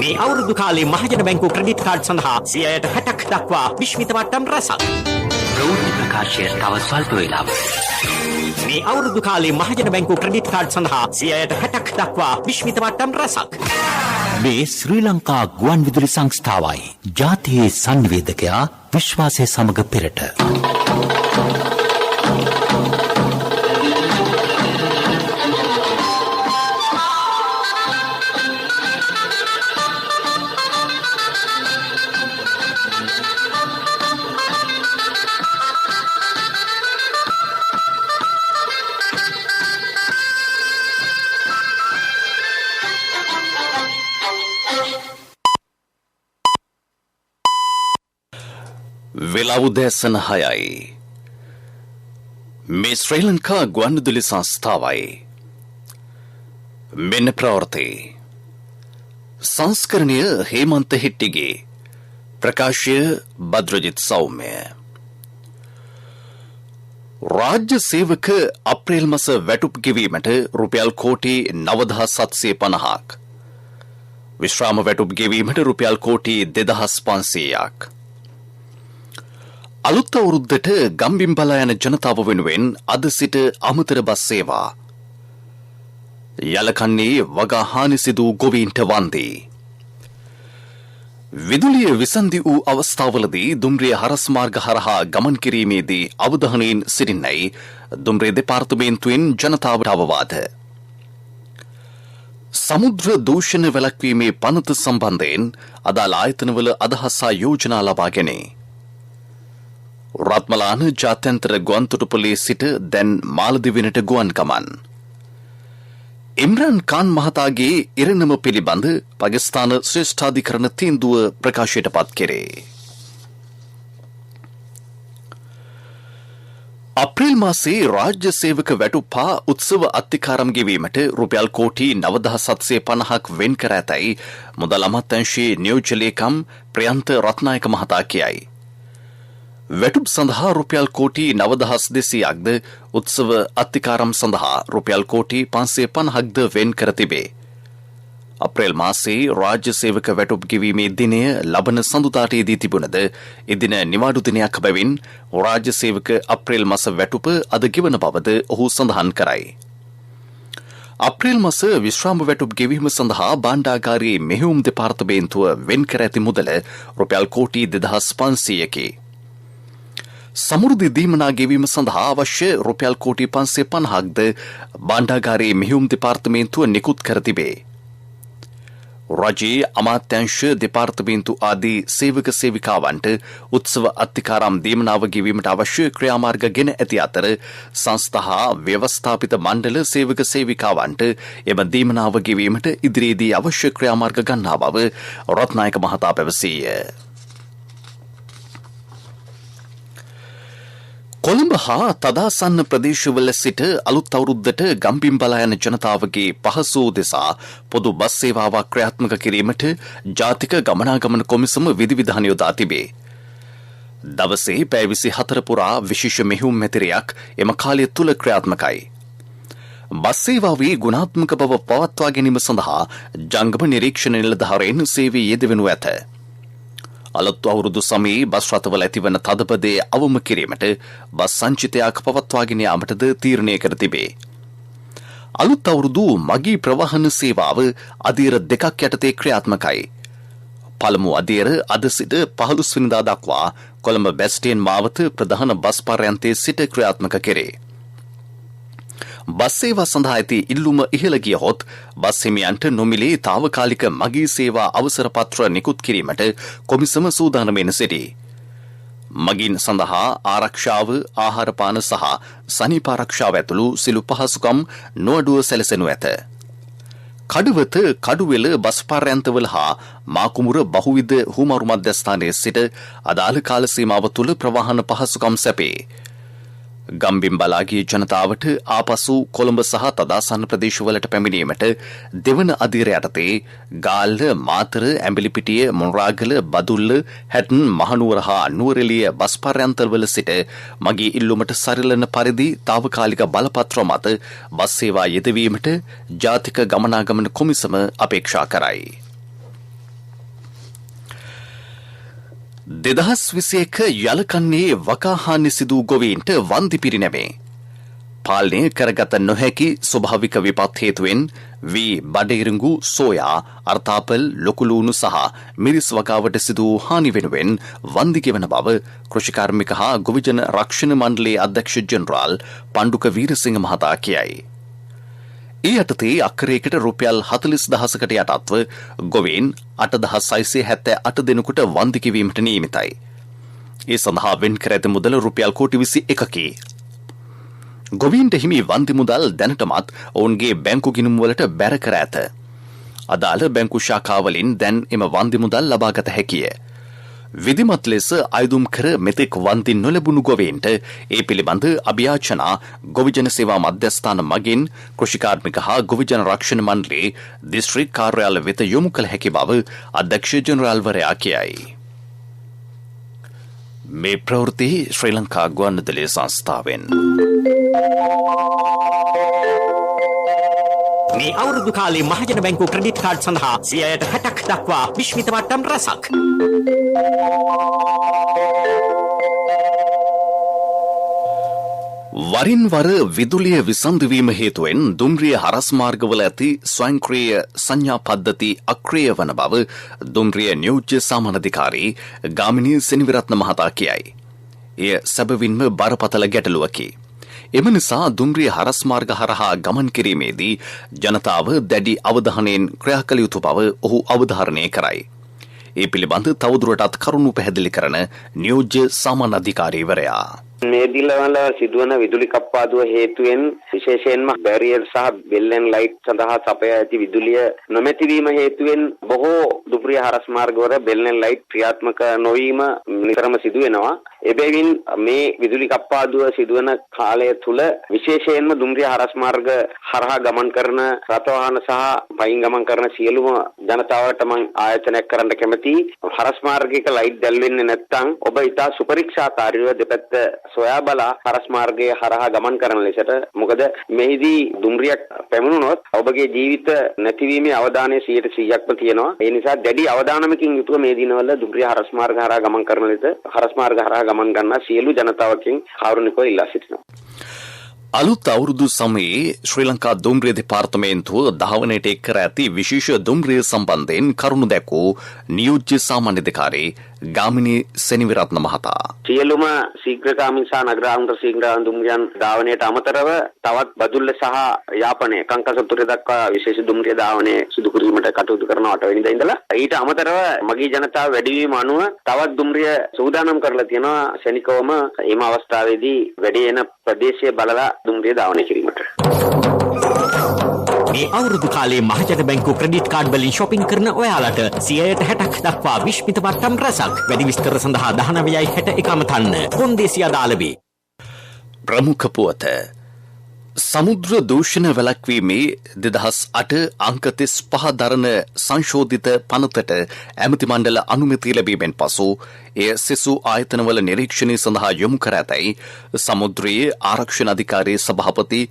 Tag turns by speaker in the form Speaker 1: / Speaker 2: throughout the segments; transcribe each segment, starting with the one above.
Speaker 1: මේ අවුරුදු කාලේ මහජන බැංකුව ක්‍රෙඩිට් කාඩ් සඳහා 60% දක්වා විශ්මිත වට්ටම් රැසක්.
Speaker 2: ප්‍රවෘත්ති ප්‍රකාශය තව ස්වල්ප වේලාවක්.
Speaker 1: මේ අවුරුදු කාලේ මහජන බැංකුව ක්‍රෙඩිට් කාඩ් සඳහා 60% දක්වා විශ්මිත වට්ටම් රැසක්.
Speaker 2: මේ ශ්‍රී ලංකා ගුවන් විදුලි සංස්ථාවයි. ජාතියේ සංවේදකයා විශ්වාසය සමග පෙරට.
Speaker 3: වෙලාව උදෑසන 6යි. මේ ශ්‍රී ලංකා ගුවන්විදුලි සංස්ථාවයි. මෙන්න ප්‍රවෘත්ති. සංස්කරණය හේමන්ත හෙට්ටිගේ. ප්‍රකාශය බද්‍රජිත් සෞම්‍ය. රාජ්‍ය සේවක අප්‍රේල් මාස වැටුප් ගෙවීමට රුපියල් කෝටි 9750ක්. විශ්‍රාම වැටුප් ගෙවීමට රුපියල් කෝටි 2500ක්. අලුත් අවුරුද්දට ගම්බිම්බලා යන ජනතාව වෙනුවෙන් අද සිට අමතර බස් සේවා. යලකන්නේ වගා හානි සිදු ගොවීන්ට වන්දී. විදුලිය විසන්දි වූ අවස්ථාවලදී දුම්රිය හරස් මාර්ග හරහා ගමන් කිරීමේදී අවධානයෙන් සිටින්නයි දුම්රිය දෙපාර්තමේන්තුවෙන් ජනතාවට අවවාද. සමුද්‍ර දූෂණ වැළැක්වීමේ පනත සම්බන්ධයෙන් අදාළ ආයතනවල අදහස් හා යෝජනා ලබා ගැනේ. රත්මලාන ජාත්‍යන්තර ගුවන්තොටුපොළේ සිට දැන් මාලදිවයිනට ගුවන් ගමන්. ඉම්රාන් ඛාන් මහතාගේ ඉරණම පිළිබඳ පාකිස්තාන ශ්‍රේෂ්ඨාධිකරණ තීන්දුව ප්‍රකාශයට පත් කෙරේ. අප්‍රේල් මාසයේ රාජ්‍ය සේවක වැටුප් හා උත්සව අත්තිකාරම් ගෙවීමට රුපියල් කෝටි 9750ක් වෙන් කර ඇතැයි මුදල් අමාත්‍යාංශයේ නියෝජ්‍ය ලේකම් ප්‍රියන්ත රත්නායක මහතා කියයි. වැටුප් සඳහා රුපියල් කෝටි 9200ක්ද උත්සව අත්තිකාරම් සඳහා රුපියල් කෝටි 550ක්ද වෙන් කර තිබේ. අප්‍රේල් මාසයේ රාජ්‍ය සේවක වැටුප් ගෙවීමේ දිනය ලබන සඳුදාට යෙදී තිබුණද එදින නිවාඩු දිනයක් බැවින් රාජ්‍ය සේවක අප්‍රේල් මාස වැටුප අද ගෙවන බවද ඔහු සඳහන් කරයි. අප්‍රේල් මාස විශ්‍රාම වැටුප් ගෙවීම සඳහා භාණ්ඩාගාරයේ මෙහෙයුම් දෙපාර්තමේන්තුව වෙන් කර ඇති මුදල රුපියල් කෝටි 2500කි. සමෘද්ධි දීමනා ගෙවීම සඳහා අවශ්‍ය රුපියල් කෝටි 550ක්ද භාණ්ඩාගාරයේ මෙහෙයුම් දෙපාර්තමේන්තුව නිකුත් කර තිබේ. රජයේ අමාත්‍යාංශ දෙපාර්තමේන්තු ආදී සේවක සේවිකාවන්ට උත්සව අත්තිකාරම් දීමනාව ගෙවීමට අවශ්‍ය ක්‍රියාමාර්ග ගෙන ඇති අතර සංස්ථා ව්‍යවස්ථාපිත මණ්ඩල සේවක සේවිකාවන්ට එම දීමනාව ගෙවීමට ඉදිරියේදී අවශ්‍ය ක්‍රියාමාර්ග ගන්නා බව රත්නායක මහතා පැවසීය. කොළඹ හා තදාසන්න ප්‍රදේශවල සිට අලුත් අවුරුද්දට ගම්බිම්බලා යන ජනතාවගේ පහසු දෙසා පොදු බස් සේවාවක් ක්‍රියාත්මක කිරීමට ජාතික ගමනාගමන කොමිසම විධිවිධාන යොදා තිබේ. දවසේ පැය 24 පුරා විශේෂ මෙහෙයුම් මැතිරියක් එම කාලය තුල ක්‍රියාත්මකයි. බස් සේවාවේ ගුණාත්මක බව පවත්වා ගැනීම සඳහා ජංගම නිරීක්ෂණ නිලධාරීන් සේවයේ යෙදවෙනු ඇත. අලුත් අවුරුදු සමයේ බස් රථවල ඇතිවන තදබදය අවම කිරීමට බස් සංචිතයක් පවත්වාගෙන යාමටද තීරණය කර තිබේ. අලුත් අවුරුදු මගී ප්‍රවාහන සේවාව අදියර දෙකක් යටතේ ක්‍රියාත්මකයි. පළමු අදියර අද සිට 15 වෙනිදා දක්වා කොළඹ බැස්ටියන් මාවත ප්‍රධාන බස් පර්යන්තයේ සිට ක්‍රියාත්මක කෙරේ. බස් සේවා සඳහා ඇති ඉල්ලුම ඉහළ ගියහොත් බස් හිමියන්ට නොමිලේ තාවකාලික මගී සේවා අවසර පත්‍ර නිකුත් කිරීමට කොමිසම සූදානම්ව සිටී. මගින් සඳහා ආරක්ෂාව, ආහාර පාන සහ සනීප ආරක්ෂාව ඇතුළු සිළු පහසුකම් නොඅඩුව සැලසෙනු ඇත. කඩවත, කඩුවෙල බස් පර්යන්තවල හා මාකුමුර බහුවිධ හුමාරු මධ්‍යස්ථානයේ සිට අදාළ කාල සීමාව තුළ ප්‍රවාහන පහසුකම් සැපේ. ගම්බිම්බලාගේ ජනතාවට ආපසු කොළඹ සහ තදාසන්න ප්‍රදේශවලට පැමිණීමට දෙවන අදියර යටතේ ගාල්ල, මාතර, ඇඹිලිපිටිය, මොනරාගල, බදුල්ල, හැටන්, මහනුවර හා නුවරඑළිය බස් පර්යන්තවල සිට මගේ ඉල්ලුමට සරිලන පරිදි තාවකාලික බලපත්‍ර මත බස් සේවා යෙදවීමට ජාතික ගමනාගමන කොමිසම අපේක්ෂා කරයි. 2021 යලකන්නේ වකාහානි සිදු ගොවීන්ට වන්දි පිරිනැමේ. පාලනය කරගත නොහැකි ස්වභාවික විපත් හේතුවෙන් වී බඩඉරිඟු සෝයා අර්තාපල් ලොකුලූණු සහ මිරිස් වගාවට සිදු හානි වෙනුවෙන් වන්දි ගෙවන බව කෘෂිකාර්මික හා ගොවිජන රක්ෂණ මණ්ඩලයේ අධ්‍යක්ෂ ජෙනරාල් පණ්ඩුක වීරසිංහ මහතා කියයි. ඒ යටතේ අක්කරයකට රුපියල් 40,000කට යටත්ව ගොවීන් 8,678 දෙනෙකුට වන්දි ගෙවීමට නියමිතයි. ඒ සඳහා වෙන් කර ඇති මුදල රුපියල් කෝටි 21කි. ගොවීන්ට හිමි වන්දි මුදල් දැනටමත් ඔවුන්ගේ බැංකු ගිණුම් වලට බැර කර ඇත. අදාළ බැංකු ශාඛාවලින් දැන් එම වන්දි මුදල් ලබාගත හැකිය. විධිමත් ලෙස අයදුම් කර මෙතෙක් වන්දි නොලැබුණු ගොවීන්ට ඒ පිළිබඳ අභියාචනා ගොවිජන සේවා මධ්‍යස්ථාන මගින් කෘෂිකාර්මික හා ගොවිජන රක්ෂණ මණ්ඩලයේ දිස්ත්‍රික් කාර්යාල වෙත යොමු කළ හැකි බව අධ්‍යක්ෂ ජෙනරාල්වරයා කියයි. මේ ප්‍රවෘත්ති ශ්‍රී ලංකා ගුවන්විදුලි සංස්ථාවෙන්.
Speaker 1: මේ අවුරුදු කාලේ මහජන බැංකුව ක්‍රෙඩිට් කාඩ් සඳහා 60%ක් දක්වා විශ්මිත වට්ටම් රැසක්.
Speaker 3: වරින් වර විදුලිය විසන්ධවීම හේතුවෙන් දුම්රිය හරස් මාර්ගවල ඇති ස්වයංක්‍රීය සංඥා පද්ධති අක්‍රිය වන බව දුම්රිය නියෝජ්‍ය සාමාන්‍යාධිකාරී ගාමිණී සෙනවිරත්න මහතා කියයි. එය සැබවින්ම බරපතල ගැටලුවකි. එම නිසා දුම්රිය හරස් මාර්ග හරහා ගමන් කිරීමේදී ජනතාව දැඩි අවධානයෙන් ක්‍රියා කළ යුතු බව ඔහු අවධාරණය කරයි. ඒ පිළිබඳ තවදුරටත් කරුණු පැහැදිලි කරන නියෝජ්‍ය සාමාන්‍යාධිකාරීවරයා
Speaker 4: මේ දිලවල සිදුවන විදුලි කප්පාදුව හේතුවෙන් විශේෂයෙන්ම බැරියර් සහ බෙල්ලෙන් ලයිට් සඳහා සපයා ඇති විදුලිය නොමැතිවීම හේතුවෙන් බොහෝ දුම්රිය හරස් මාර්ගවල බෙල්ලෙන් ලයිට් ක්‍රියාත්මක නොවීම නිතරම සිදු වෙනවා. එබැවින් මේ විදුලි කප්පාදුව සිදුවන කාලය තුල විශේෂයෙන්ම දුම්රිය හරස් මාර්ග හරහා ගමන් කරන රථ වාහන සහ පයින් ගමන් කරන සියලුම ජනතාවට මම ආයතනයක් කරන්න කැමතියි. හරස් මාර්ගයක ලයිට් දැල්වෙන්නේ නැත්නම් ඔබ ඉතා සුපරීක්ෂාකාරීව දෙපැත්ත සොයා බලා හරස් මාර්ගයේ හරහා ගමන් කරන ලෙසට. මොකද මෙහිදී දුම්රියක් පැමුණුනොත් ඔබගේ ජීවිත නැතිවීමේ අවදානය 100%ක්ම තියෙනවා. ඒ නිසා දැඩි අවධානමකින් යුතුව මේ දිනවල දුම්රිය හරස් මාර්ග හරහා ගමන් කරන ලෙස හරස් මාර්ග හරහා ගමන් ගන්නා සියලු ජනතාවකින් කාරුණිකව ඉල්ලා සිටිනවා.
Speaker 3: අලුත් අවුරුදු සමයේ ශ්‍රී ලංකා දුම්රිය දෙපාර්තමේන්තුව ධාවනයට එක් කර ඇති විශේෂ දුම්රිය සම්බන්ධයෙන් කරුණු දැක්වූ නියෝජ්‍ය සාමාන්‍යාධිකාරී ගාමිණී සෙනවිරත්න මහතා
Speaker 4: සියලුම ශීඝ්‍රගාමී සහ නගරාන්තර ශීඝ්‍රගාමී දුම්රියන් ධාවනයට අමතරව තවත් බදුල්ල සහ යාපනය කංකසතුරේ දක්වා විශේෂ දුම්රිය ධාවනය සිදු කිරීමට කටයුතු කරන 8 වෙනිදා ඉඳලා ඊට අමතරව මගී ජනතාව වැඩිවීම අනුව තවත් දුම්රිය සූදානම් කරලා තියෙනවා. ශනිකවම එම අවස්ථාවේදී වැඩි එන ප්‍රදේශීය බලලා දුම්රිය ධාවනය කිරීමට.
Speaker 1: මේ අවුරුදු කාලේ මහජන බැංකුව ක්‍රෙඩිට් කාඩ් වලින් shopping කරන ඔයාලට 60%ක් දක්වා විශ්මිත වට්ටම් රැසක්. වැඩි විස්තර සඳහා 19.61 අමතන්න. කොන්දේසි අදාළ වේ.
Speaker 3: ප්‍රමුඛ පුවත සමුද්‍ර දූෂණ වැළැක්වීමේ 2008 අංක 35 දරන සංශෝධිත පනතට ඇමති මණ්ඩල අනුමැතිය ලැබීමෙන් පසු එය සෙසු ආයතනවල නිරීක්ෂණය සඳහා යොමු කර ඇතැයි සමුද්‍රයේ ආරක්ෂණ අධිකාරී සභාපති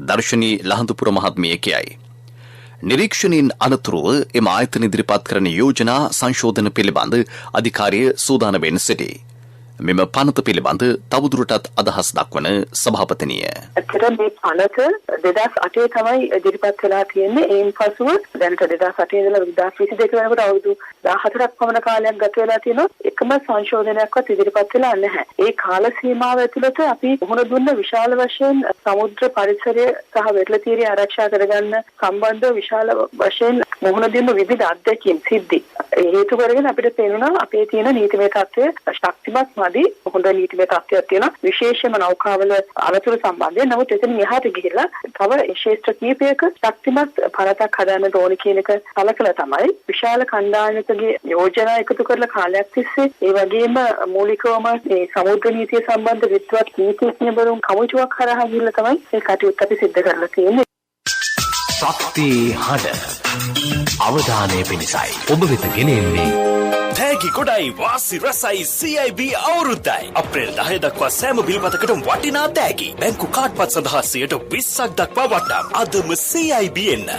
Speaker 3: දර්ශනී ලහඳුපුර මහත්මිය කියයි. නිරීක්ෂණයෙන් අනතුරුව එම ආයතන ඉදිරිපත් කරන යෝජනා සංශෝධන පිළිබඳ අධිකාරිය සූදානම්වෙන් සිටී. මෙම පනත පිළිබඳ තවදුරටත් අදහස් දක්වන සභාපතිනිය.
Speaker 5: ඇත්තටම මේ පනත 2008 තමයි ඉදිරිපත් වෙලා තියෙන්නේ. ඒන් පසුව දැනට 2008 ඉඳලා 2022 වෙනකොට අවුරුදු 14ක් පමණ කාලයක් ගත වෙලා තියෙනවා. එකම සංශෝධනයක්වත් ඉදිරිපත් වෙලා නැහැ. ඒ කාල සීමාව ඇතුළත අපි මුහුණ දුන්න විශාල වශයෙන් සමුද්‍ර පරිසරය සහ වෙරළ තීරය ආරක්ෂා කරගන්න සම්බන්ධව විශාල වශයෙන් මුහුණ දෙන්න විවිධ අත්දැකීම් සිද්ධි. හේතු කරගෙන අපිට පේනවා අපේ තියෙන නීතිමය තත්ත්වය ශක්තිමත් හොඳ නීතිමය තත්ත්වයක් තියෙනවා. විශේෂයෙන්ම නෞකාවල අනතුරු සම්බන්ධයෙන්. නමුත් එතන එහාට ගිහිල්ලා තව ශේෂ්ත්‍ර කීපයක ශක්තිමත් පනතක් හදන්න ඕන කියන එක සලකලා තමයි විශාල කණ්ඩායමකගේ යෝජනා එකතු කරලා කාලයක් තිස්සේ ඒ වගේම මූලිකවම මේ සමුද්‍ර නීතිය සම්බන්ධ විද්වත් නීතිඥවරුන් කමිටුවක් හරහා ගිහිල්ලා තමයි මේ කටයුත්ත අපි සිද්ධ කරලා තියෙන්නේ.
Speaker 2: ශක්ති හඬ අවධානය පිණිසයි ඔබ වෙත ගෙනෙන්නේ
Speaker 6: තෑගි ගොඩයි වාසි රසයි CIB අවුරුද්දයි. අප්‍රේල් 10 දක්වා සෑම බිල්පතකටම වටිනා තෑගි. බැංකු කාඩ්පත් සඳහා 20% දක්වා වටම්. අදම CIB එන්න.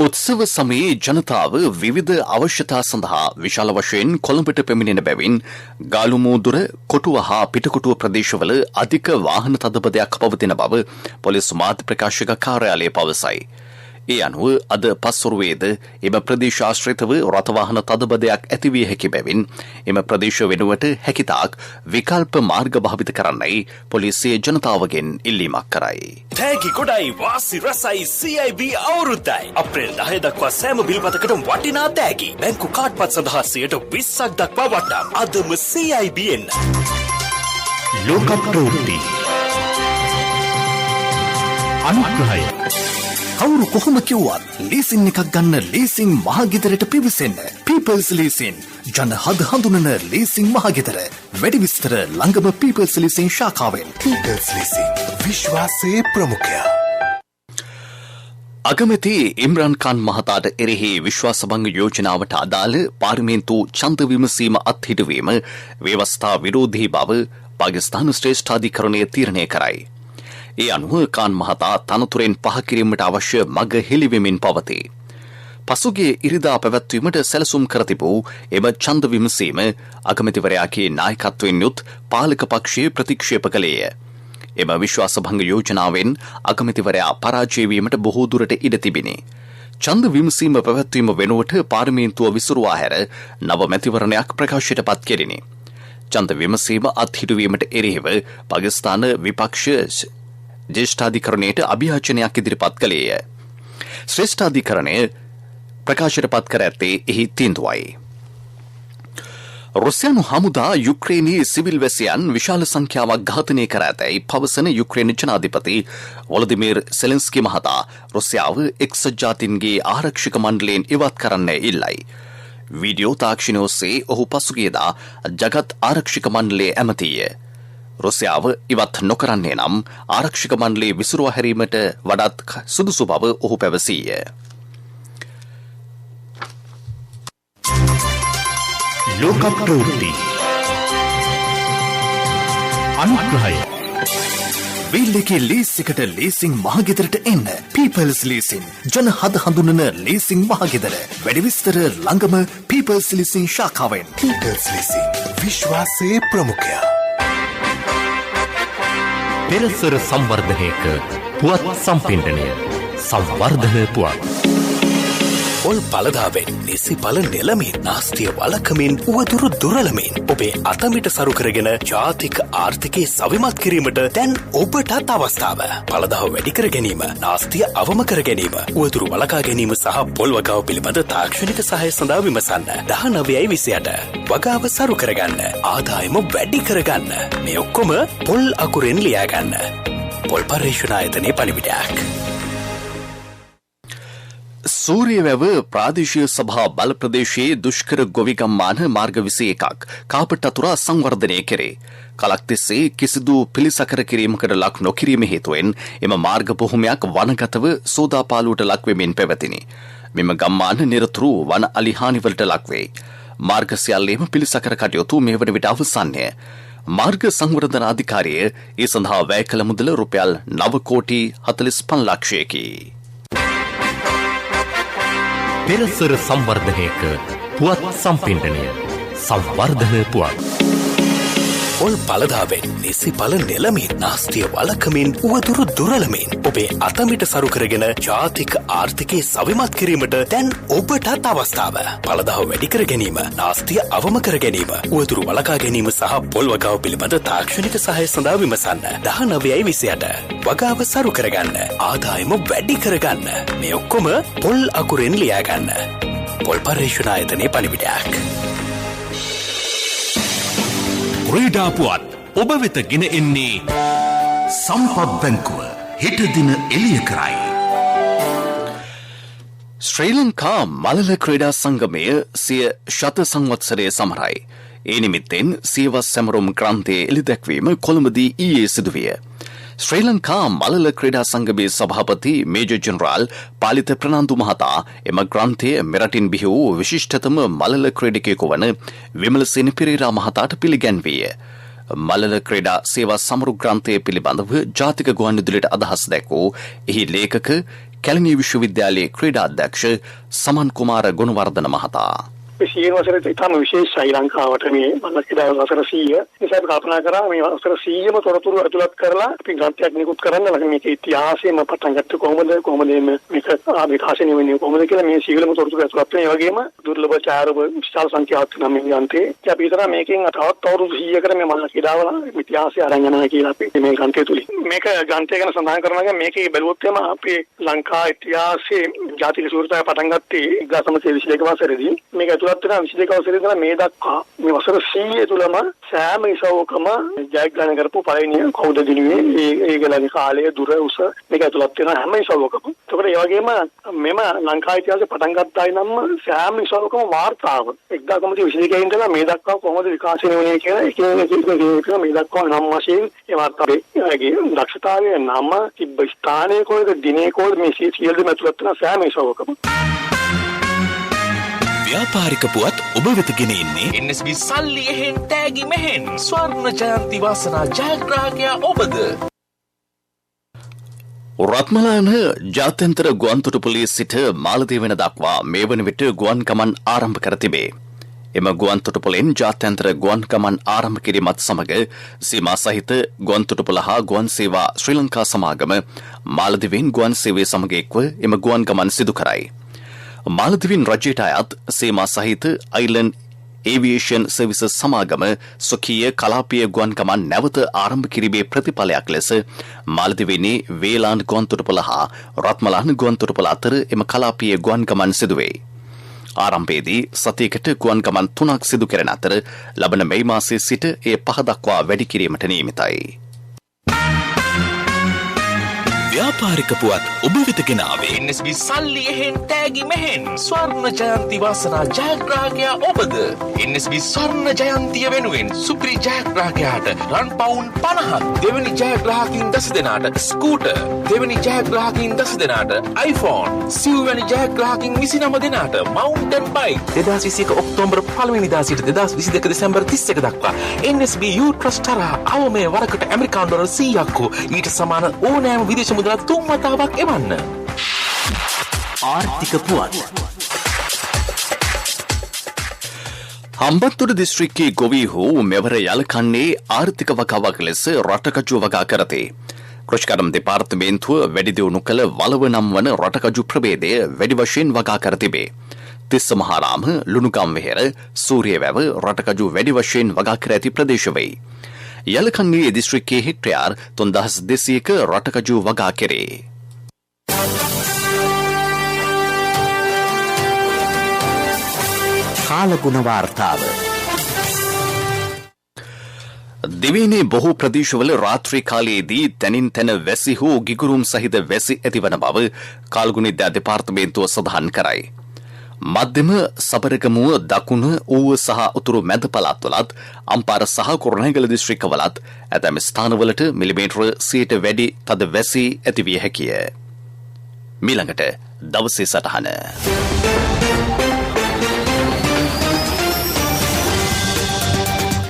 Speaker 3: උත්සව සමයේ ජනතාව විවිධ අවශ්‍යතා සඳහා විශාල වශයෙන් කොළඹට පැමිණෙන බැවින් ගාලුමූදුර කොටුව හා පිටකොටුව ප්‍රදේශවල අධික වාහන තදබදයක් පවතින බව පොලිස් මාධ්‍ය ප්‍රකාශක කාර්යාලය පවසයි. ඒ අනුව අද පස්වරුවේද එම ප්‍රදේශ ආශ්‍රිතව රථවාහන තදබදයක් ඇතිවිය හැකි බැවින් එම ප්‍රදේශ වෙනුවට හැකිතාක් විකල්ප මාර්ග භාවිත කරන්නයි පොලිසිය ජනතාවගෙන් ඉල්ලීමක් කරයි.
Speaker 6: තෑගි ගොඩයි වාසි රසයි CIB අවුරුද්දයි. අප්‍රේල් 10 දක්වා සෑම බිල්පතකටම වටිනා තෑගි. බැංකු කාඩ්පත් සඳහා 20% දක්වා වටම්. අදම CIB එන්න.
Speaker 2: ලෝක ප්‍රවෘත්ති අනුග්‍රහය
Speaker 3: කවුරු කොහොම කිව්වත් ලීසින් එකක් ගන්න ලීසින් මහගෙදරට පිවිසෙන්න. පීපල්ස් ලීසින් ජන හද හඳුනන ලීසින් මහගෙදර. වැඩි විස්තර ළඟම පීපල්ස් ලීසින් ශාඛාවෙන්. පීපල්ස් ලීසින් විශ්වාසයේ ප්‍රමුඛයා. අගමැති ඉම්රාන් ඛාන් මහතාට එරෙහි විශ්වාසභංග යෝජනාවට අදාළ පාර්ලිමේන්තු ඡන්ද විමසීම අත්හිටුවීම ව්‍යවස්ථා විරෝධී බව පාකිස්තාන ශ්‍රේෂ්ඨාධිකරණය තීරණය කරයි. ඒ අනුව ඛාන් මහතා තනතුරෙන් පහ කිරීමට අවශ්‍ය මඟ හෙළිවෙමින් පවතී. පසුගිය ඉරිදා පැවැත්වීමට සැලසුම් කර තිබූ එම ඡන්ද විමසීම අගමැතිවරයාගේ නායකත්වයෙන් යුත් පාලක පක්ෂයේ ප්‍රතික්ෂේප කළේය. එම විශ්වාසභංග යෝජනාවෙන් අගමැතිවරයා පරාජය වීමට බොහෝ දුරට ඉඩ තිබිණි. ඡන්ද විමසීම පැවැත්වීම වෙනුවට පාර්ලිමේන්තුව විසුරුවා හැර නව මැතිවරණයක් ප්‍රකාශයට පත් කෙරිණි. ඡන්ද විමසීම අත්හිටුවීමට එරෙහිව පාකිස්තාන විපක්ෂ ජේෂ්ඨාධිකරණයට අභියාචනයක් ඉදිරිපත් කළේය. ශ්‍රේෂ්ඨාධිකරණය ප්‍රකාශයට පත් කර ඇත්තේ එහි තීන්දුවයි. රුසියානු හමුදා යුක්‍රේනයේ සිවිල් වැසියන් විශාල සංඛ්‍යාවක් ඝාතනය කර ඇතැයි පවසන යුක්‍රේන ජනාධිපති වොලොදිමීර් සෙලෙන්ස්කි මහතා රුසියාව එක්සත් ජාතීන්ගේ ආරක්ෂක මණ්ඩලයෙන් ඉවත් කරන්න ඉල්ලයි. වීඩියෝ තාක්ෂණය ඔස්සේ ඔහු පසුගියදා ජගත් ආරක්ෂක මණ්ඩලයේ ඇමතිය. රුසියාව ඉවත් නොකරන්නේ නම් ආරක්ෂක මණ්ඩලයේ විසිරුවා හැරීමට වඩාත් සුදුසු බව ඔහු පැවසීය.
Speaker 2: ලෝක ප්‍රවෘත්ති අනුග්‍රහය
Speaker 3: වීල්ලකේ ලීස් එකට ලීසින් මහගෙදරට එන්න. පීපල්ස් ලීසින් ජන හද හඳුනන ලීසින් මහගෙදර. වැඩි විස්තර ළඟම පීපල්ස් ලීසින් ශාඛාවෙන්. පීපල්ස් ලීසින් විශ්වාසයේ ප්‍රමුඛයා.
Speaker 2: පෙරසර සංවර්ධනයක පුවත් සම්පින්ඩනය සංවර්ධන පුවත්
Speaker 6: පොල් පලදාවෙන් නිසි පල නෙලමින් නාස්තිය වලකමින් උවදුරු දුරලමින් ඔබේ අතමිට සරු කරගෙන ජාතික ආර්ථිකයේ සවිමත් කිරීමට දැන් ඔබටත් අවස්ථාව. පලදාව වැඩි කර ගැනීම, නාස්තිය අවම කර ගැනීම, උවදුරු වලකා ගැනීම සහ පොල් වගාව පිළිබඳ තාක්ෂණික සහාය සඳහා විමසන්න. 19/28 වගාව සරු කරගන්න, ආදායම වැඩි කරගන්න. මේ ඔක්කොම පොල් අකුරෙන් ලියාගන්න. පොල් පර්යේෂණ ආයතනයේ පණිවිඩයක්.
Speaker 3: සූරියවැව ප්‍රාදේශීය සභා බල ප්‍රදේශයේ දුෂ්කර ගොවිගම්මාන මාර්ග 21ක් කාපට අතුරා සංවර්ධනය කෙරේ. කලක් තිස්සේ කිසිදු පිළිසකර කිරීමකට ලක් නොකිරීම හේතුවෙන් එම මාර්ග බොහොමයක් වනගතව සෝදාපාලුවට ලක්වෙමින් පැවතිනි. මෙම ගම්මාන නිරතුරු වන අලිහානිවලට ලක්වේ. මාර්ග සියල්ලේම පිළිසකර කටයුතු මේ වන විට අවසන්ය. මාර්ග සංවර්ධන අධිකාරිය ඒ සඳහා වැය කළ මුදල රුපියල් 9,45 ලක්ෂයකි.
Speaker 2: පෙරසර සංවර්ධනයක පුවත් සම්පින්ඩනය සංවර්ධන පුවත්
Speaker 6: පොල් පලදාවෙන් නිසි පල නෙලමින් නාස්තිය වලකමින් උවදුරු දුරලමින් ඔබේ අතමිට සරු කරගෙන ජාතික ආර්ථිකයේ සවිමත් කිරීමට දැන් ඔබටත් අවස්ථාව. පලදාව වැඩි කර ගැනීම, නාස්තිය අවම කර ගැනීම, උවදුරු වලකා ගැනීම සහ පොල් වගාව පිළිබඳ තාක්ෂණික සහාය සඳහා විමසන්න. 19/28 වගාව සරු කරගන්න, ආදායම වැඩි කරගන්න. මේ ඔක්කොම පොල් අකුරෙන් ලියාගන්න. පොල් පර්යේෂණ ආයතනයේ පණිවිඩයක්.
Speaker 2: ක්‍රීඩා පුවත් ඔබ වෙත ගෙන එන්නේ සම්පත් බැංකුව හෙට දින එළිය කරයි.
Speaker 3: ශ්‍රී ලංකා මලල ක්‍රීඩා සංගමය සිය ශත සංවත්සරය සමරයි. ඒ නිමිත්තෙන් සියවස් සැමරුම් ග්‍රන්ථයේ එළිදැක්වීම කොළඹදී ඊයේ සිදුවිය. ශ්‍රී ලංකා මලල ක්‍රීඩා සංගමේ සභාපති මේජර් ජෙනරාල් පාලිත ප්‍රනාන්දු මහතා එම ග්‍රන්ථයේ මෙරටින් බිහි වූ විශිෂ්ටතම මලල ක්‍රීඩකයෙකු වන විමලසේන පෙරේරා මහතාට පිළිගැන්වීය. මලල ක්‍රීඩා සේවා සමරු ග්‍රන්ථය පිළිබඳව ජාතික ගුවන්විදුලියට අදහස් දැක්වූ එහි ලේඛක කැලණි විශ්වවිද්‍යාලයේ ක්‍රීඩා අධ්‍යක්ෂ සමන් කුමාර ගුණවර්ධන මහතා.
Speaker 7: සියන වසරේ ඉතාම විශේෂයි ලංකාවට මේ මනස්කඩ වසර 100 නිසා අපි කල්පනා කරා මේ වසර 100ම තොරතුරු ඇතුළත් කරලා අපි ග්‍රන්ථයක් නිකුත් කරන්න ළඟ මේක ඉතිහාසයේම පටන් ගත්ත කොහොමද මේක විකාශනය වෙන්නේ කොහොමද කියලා මේ සියලුම තොරතුරු ඇතුළත් වෙන ඒ වගේම දුර්ලභ ඡායාරූප විශාල සංඛ්‍යාවක් නම් මේ ග්‍රන්ථේ අපි හිතනවා මේකෙන් තවත් අවුරුදු 100කට මේ මනස්කඩවල ඉතිහාසය අරන් යනවා කියලා අපි මේ ග්‍රන්ථය තුලින් මේක ග්‍රන්ථය ගැන සඳහන් කරනවා මේකේ බැලුවොත් එම අපේ ලංකා ඉතිහාසයේ ජාතික සූත්‍රය පටන් ගත්තේ 1922 වසරේදී මේක 22 වසරේ ඉඳලා මේ දක්වා මේ වසර 100 තුලම සෑම ඉසවකම ජයග්‍රහණය කරපු පළවෙනි කවුද දිනුවේ ඒගොල්ලන්ගේ කාලය දුර උස මේක ඇතුළත් වෙන හැම ඉසවකම. ඒකට ඒ වගේම මෙම ලංකා ඉතිහාසය පටන් ගත්තායි නම් සෑම ඉසවකම වාර්තාව 1922 ඉඳලා මේ දක්වා කොහොමද විකාශනය වුනේ කියලා එක මේ දක්වා නම් වශයෙන් ඒ වාර්තාවේ දක්ෂතාවය නම තිබ්බ ස්ථානයේ කොහෙද දිනේ කොහෙද මේ සියලු ඇතුළත් වෙන සෑම ඉසවකම
Speaker 2: ව්‍යාපාරික පුවත් ඔබ වෙත ගෙන එන්නේ
Speaker 6: NSB සල්ලි එහෙන් තෑගි මෙහෙන් ස්වර්ණ ජයන්ති වාසනා ජයග්‍රාහකයා ඔබද.
Speaker 3: රත්මලාන ජාත්‍යන්තර ගුවන්තොටුපොළේ සිට මාලදීවන දක්වා මේ වන විට ගුවන් ගමන් ආරම්භ කර තිබේ. එම ගුවන්තොටුපොළෙන් ජාත්‍යන්තර ගුවන් ගමන් ආරම්භ කිරීමත් සමග සීමා සහිත ගුවන්තොටුපොළ හා ගුවන් සේවා ශ්‍රී ලංකා සමාගම මාලදීවෙන් ගුවන් සේවය සමග එක්ව එම ගුවන් ගමන් සිදු කරයි. මාලදීවින් රජයට අයත් සීමා සහිත අයිලන්ඩ් ඒවියේෂන් සර්විසස් සමාගම ස්වකීය කලාපීය ගුවන් ගමන් නැවත ආරම්භ කිරීමේ ප්‍රතිඵලයක් ලෙස මාලදීවිනේ වේලාන් ගුවන්තොටුපොළ හා රත්මලාන ගුවන්තොටුපොළ අතර එම කලාපීය ගුවන් ගමන් සිදුවේ. ආරම්භයේදී සතියකට ගුවන් ගමන් 3ක් සිදු කෙරෙන අතර ලබන මේ මාසයේ සිට එය 5 දක්වා වැඩි කිරීමට නියමිතයි.
Speaker 2: ව්‍යාපාරික පුවත් ඔබ වෙත ගෙන ආවේ
Speaker 6: NSB සල්ලි එහෙන් තෑගි මෙහෙන් ස්වර්ණ ජයන්ති වාසනා ජයග්‍රාහකයා ඔබද. NSB ස්වර්ණ ජයන්තිය වෙනුවෙන් සුපිරි ජයග්‍රාහකයාට රන් පවුන් 50ක්, දෙවැනි ජයග්‍රාහකින් 10 දෙනාට ස්කූටර්, දෙවැනි ජයග්‍රාහකින් 10 දෙනාට iPhone, සිව්වැනි ජයග්‍රාහකින් 29 දෙනාට මවුන්ටන් බයික්. 2021 ඔක්තෝබර් 1 වෙනිදා සිට 2022 දෙසැම්බර් 31 දක්වා NSB U Trust තරහ අවමේ වරකට ඇමරිකානු ඩොලර් 100ක් හෝ ඊට සමාන ඕනෑම විදේශ මුදලක් 3 වතාවක් එවන්න.
Speaker 1: ආර්ථික පුවත්.
Speaker 3: හම්බන්තොට දිස්ත්‍රික්කයේ ගොවීහු මෙවර යලකන්නේ ආර්ථික වගාවක් ලෙස රටකජු වගා කරති. කෘෂිකර්ම දෙපාර්තමේන්තුව වැඩි දියුණු කළ වලව නම් වන රටකජු ප්‍රභේදය වැඩි වශයෙන් වගා කර තිබේ. තිස්ස මහාරාම, ලුණුගම්වෙහෙර, සූරියවැව රටකජු වැඩි වශයෙන් වගා කර ඇති ප්‍රදේශ වෙයි. යලකන්නේ දිස්ත්‍රික්කයේ හෙක්ටයාර් 3200ක රටකජු වගා කෙරේ.
Speaker 1: කාලගුණ වාර්තාව.
Speaker 3: දිවයිනේ බොහෝ ප්‍රදේශවල රාත්‍රී කාලයේදී තැනින් තැන වැසි හෝ ගිගුරුම් සහිත වැසි ඇතිවන බව කාල්ගුණිද්දා දෙපාර්තමේන්තුව සඳහන් කරයි. මධ්‍යම සබරගමුව දකුණ ඌව සහ උතුරු මැද පළාත්වලත් අම්පාර සහ කුරුණෑගල දිස්ත්‍රික්කවලත් ඇතැම් ස්ථානවලට මිලිමීටර 100ට වැඩි තද වැසි ඇතිවිය හැකිය. මීළඟට දවසේ සටහන.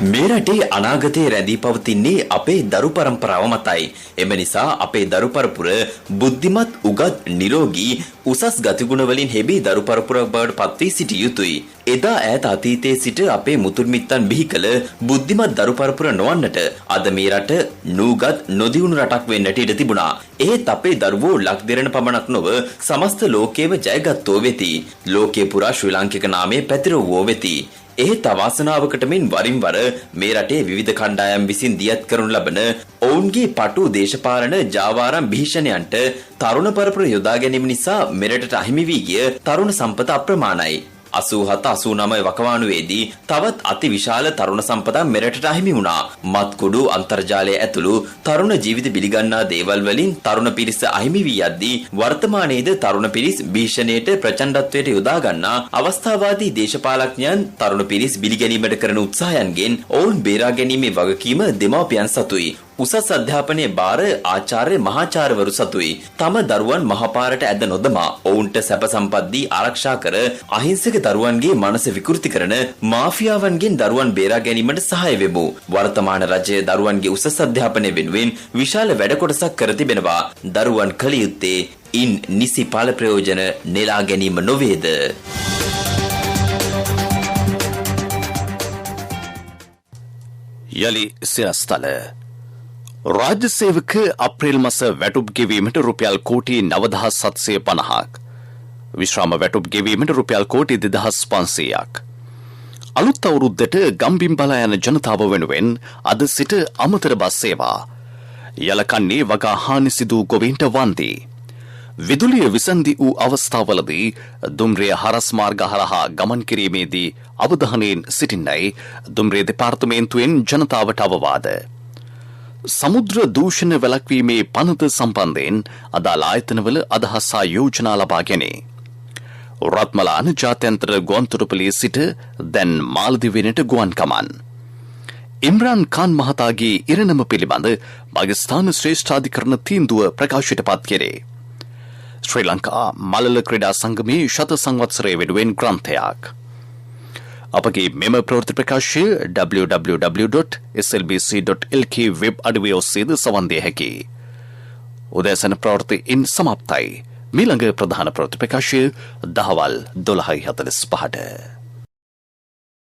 Speaker 8: මේ රටේ අනාගතයේ රැඳී පවතින්නේ අපේ දරු පරම්පරාව මතයි. එම නිසා අපේ දරු පරපුර බුද්ධිමත්, උගත්, නිරෝගී, උසස් ගතිගුණ වලින් හෙබි දරු පරපුරක් බවට පත් වී සිටිය යුතුයි. එදා ඈත අතීතයේ සිට අපේ මුතුන් මිත්තන් බිහි කළ බුද්ධිමත් දරු පරපුර නොවන්නට අද මේ රට නූගත්, නොදියුණු රටක් වෙන්නට ඉඩ තිබුණා. ඒත් අපේ දරුවෝ ලක් දෙරණ පමණක් නොව සමස්ත ලෝකයේම ජයගත්තෝ වෙති. ලෝකේ පුරා ශ්‍රී ලාංකික නාමය පැතිරවුවෝ වෙති. එහෙත් අවාසනාවකට මෙන් වරින් වර මේ රටේ විවිධ කණ්ඩායම් විසින් දියත් කරනු ලබන ඔවුන්ගේ පටු දේශපාලන ජාවාරම් භීෂණයන්ට තරුණ පරපුර යොදා ගැනීම නිසා මෙරටට අහිමි වී ගිය තරුණ සම්පත අප්‍රමාණයි. 87-89 වකවානුවේදී තවත් අති විශාල තරුණ සම්පතක් මෙරටට අහිමි වුණා. මත්කුඩු, අන්තර්ජාලය ඇතුළු තරුණ ජීවිත පිළිගන්නා දේවල් වලින් තරුණ පිරිස අහිමි වී යද්දී වර්තමානයේද තරුණ පිරිස් භීෂණයට ප්‍රචණ්ඩත්වයට යොදා ගන්නා අවස්ථාවාදී දේශපාලඥයන් තරුණ පිරිස් බිලිගැනීමට කරන උත්සාහයන්ගෙන් ඔවුන් බේරා ගැනීමේ වගකීම දෙමාපියන් සතුයි. උසස් අධ්‍යාපනයේ බාර ආචාර්ය මහාචාර්යවරු සතුයි. තම දරුවන් මහපාරට ඇද නොදමා ඔවුන්ට සැප සම්පත් දී ආරක්ෂා කර අහිංසක දරුවන්ගේ මනස විකෘති කරන මාෆියාවන්ගෙන් දරුවන් බේරා ගැනීමට සහාය වෙමු. වර්තමාන රජය දරුවන්ගේ උසස් අධ්‍යාපනය වෙනුවෙන් විශාල වැඩ කොටසක් කර තිබෙනවා. දරුවන් කල යුත්තේ ඉන් නිසි ඵල ප්‍රයෝජන නෙලා ගැනීම නොවේද?
Speaker 3: යලි සිරස්තල රාජ්‍ය සේවක අප්‍රේල් මාස වැටුප් ගෙවීමට රුපියල් කෝටි 9750ක් විශ්‍රාම වැටුප් ගෙවීමට රුපියල් කෝටි 2500ක් අලුත් අවුරුද්දට ගම්බිම්බලා යන ජනතාව වෙනුවෙන් අද සිට අමතර බස් සේවා යලකන්නේ වගා හානි සිදු ගොවීන්ට වන්දි විදුලිය විසන්දි වූ අවස්ථාවලදී දුම්රිය හරස් මාර්ග හරහා ගමන් කිරීමේදී අවධානයෙන් සිටින්නයි දුම්රිය දෙපාර්තමේන්තුවෙන් ජනතාවට අවවාද. සමුද්‍ර දූෂණ වැළැක්වීමේ පනත සම්බන්ධයෙන් අදාළ ආයතනවල අදහස් හා යෝජනා ලබා ගැනේ. රත්මලාන ජාත්‍යන්තර ගුවන්තොටුපළේ සිට දැන් මාලදිවයිනට ගුවන් කමන්. ඉම්රාන් ඛාන් මහතාගේ ඉරණම පිළිබඳ පාකිස්තාන ශ්‍රේෂ්ඨාධිකරණ තීන්දුව ප්‍රකාශයට පත් කෙරේ. ශ්‍රී ලංකා මලල ක්‍රීඩා සංගමයේ ශත සංවත්සරය වෙනුවෙන් ග්‍රන්ථයක්. අපගේ මෙම ප්‍රවෘත්ති ප්‍රකාශය www.slbc.lk වෙබ් අඩවිය ඔස්සේද සවන් දිය හැකියි. උදෑසන ප්‍රවෘත්තියින් සමාප්තයි. මීළඟ ප්‍රධාන ප්‍රවෘත්ති ප්‍රකාශය දහවල් 12:45ට.